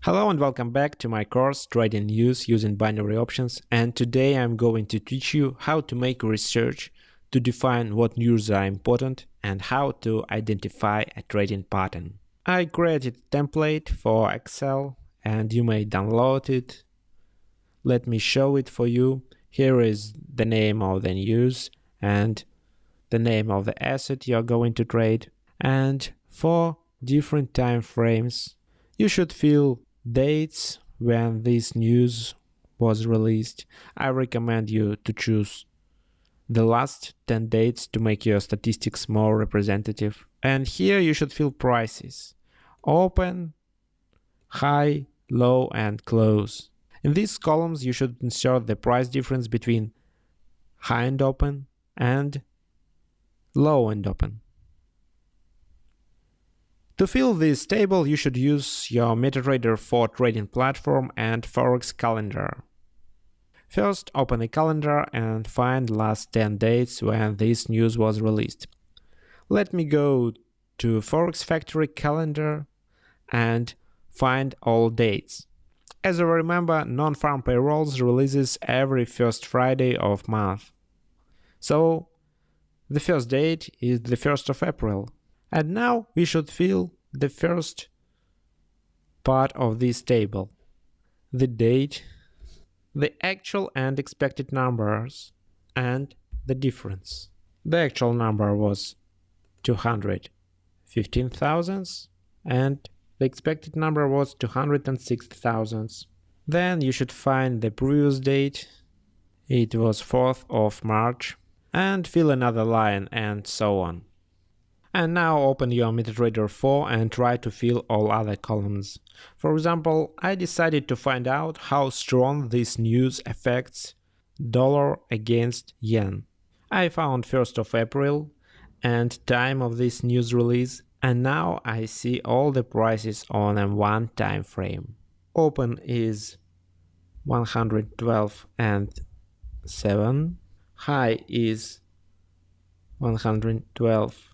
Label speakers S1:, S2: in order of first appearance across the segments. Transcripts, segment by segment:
S1: Hello and welcome back to my course Trading News using binary options, and today I'm going to teach you how to make research to define what news are important and how to identify a trading pattern. I created a template for Excel and you may download it. Let me show it for you. Here is the name of the news and the name of the asset you're going to trade, and for different time frames you should fill dates when this news was released. I recommend you to choose the last 10 dates to make your statistics more representative. And here you should fill prices: open, high, low, and close. In these columns you should insert the price difference between high and open and low and open. To fill this table, you should use your MetaTrader 4 trading platform and Forex calendar. First, open a calendar and find last 10 dates when this news was released. Let me go to Forex Factory calendar and find all dates. As you remember, non-farm payrolls releases every first Friday of month. So the first date is the 1st of April. And now we should fill the first part of this table: the date, the actual and expected numbers, and the difference. The actual number was 215,000 and the expected number was 206,000. Then you should find the previous date. It was 4th of March, and fill another line and so on. And now open your MetaTrader 4 and try to fill all other columns. For example, I decided to find out how strong this news affects dollar against yen. I found 1st of April and time of this news release, and now I see all the prices on a one time frame. Open is 112 and 7, high is 112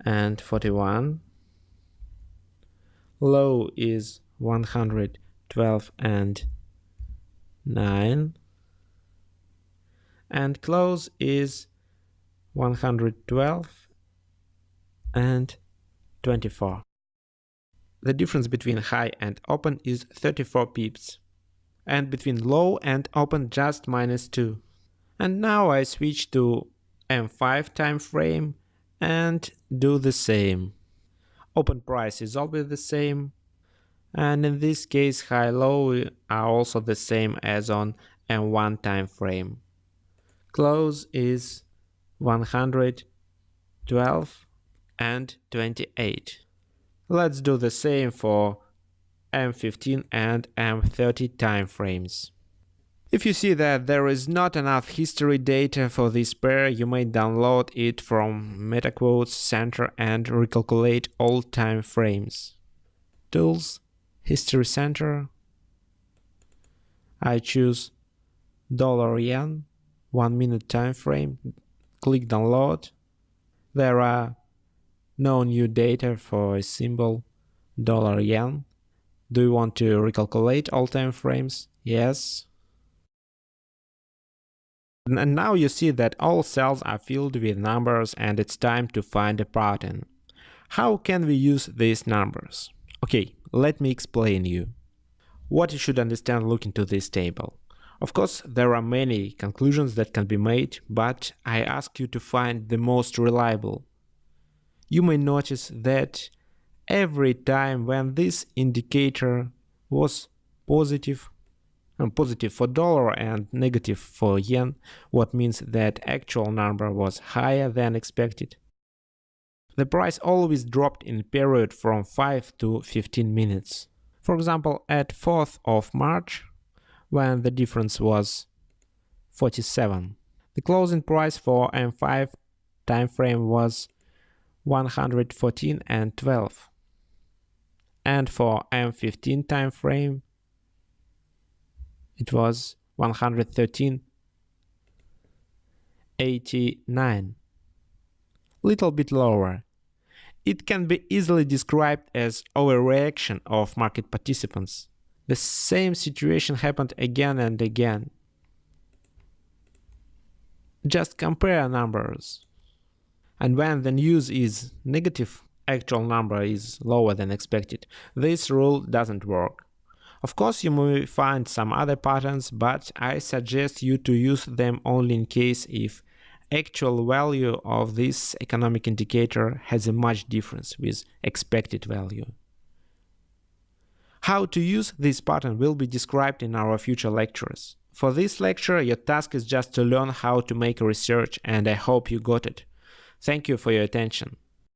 S1: and 41, low is 112 and 9, and close is 112 and 24. The difference between high and open is 34 pips, and between low and open just -2. And now I switch to M5 time frame and do the same. Open price is always the same, and in this case high-low are also the same as on M1 time frame. Close is 112 and 28. Let's do the same for M15 and M30 time frames. If you see that there is not enough history data for this pair, you may download it from MetaQuotes Center and recalculate all time frames. Tools, History Center. I choose $yen, 1 minute time frame. Click download. There are no new data for a symbol $yen. Do you want to recalculate all time frames? Yes. And now you see that all cells are filled with numbers and it's time to find a pattern. How can we use these numbers? Okay, let me explain you what you should understand looking to this table. Of course, there are many conclusions that can be made, but I ask you to find the most reliable. You may notice that every time when this indicator was positive for dollar and negative for yen, what means that actual number was higher than expected, the price always dropped in a period from 5 to 15 minutes. For example, at 4th of March, when the difference was 47, the closing price for M5 time frame was 114 and 12, and for M15 time frame it was 113.89, little bit lower. It can be easily described as overreaction of market participants. The same situation happened again and again. Just compare numbers. And when the news is negative, actual number is lower than expected, this rule doesn't work. Of course, you may find some other patterns, but I suggest you to use them only in case if actual value of this economic indicator has a much difference with expected value. How to use this pattern will be described in our future lectures. For this lecture, your task is just to learn how to make research, and I hope you got it. Thank you for your attention.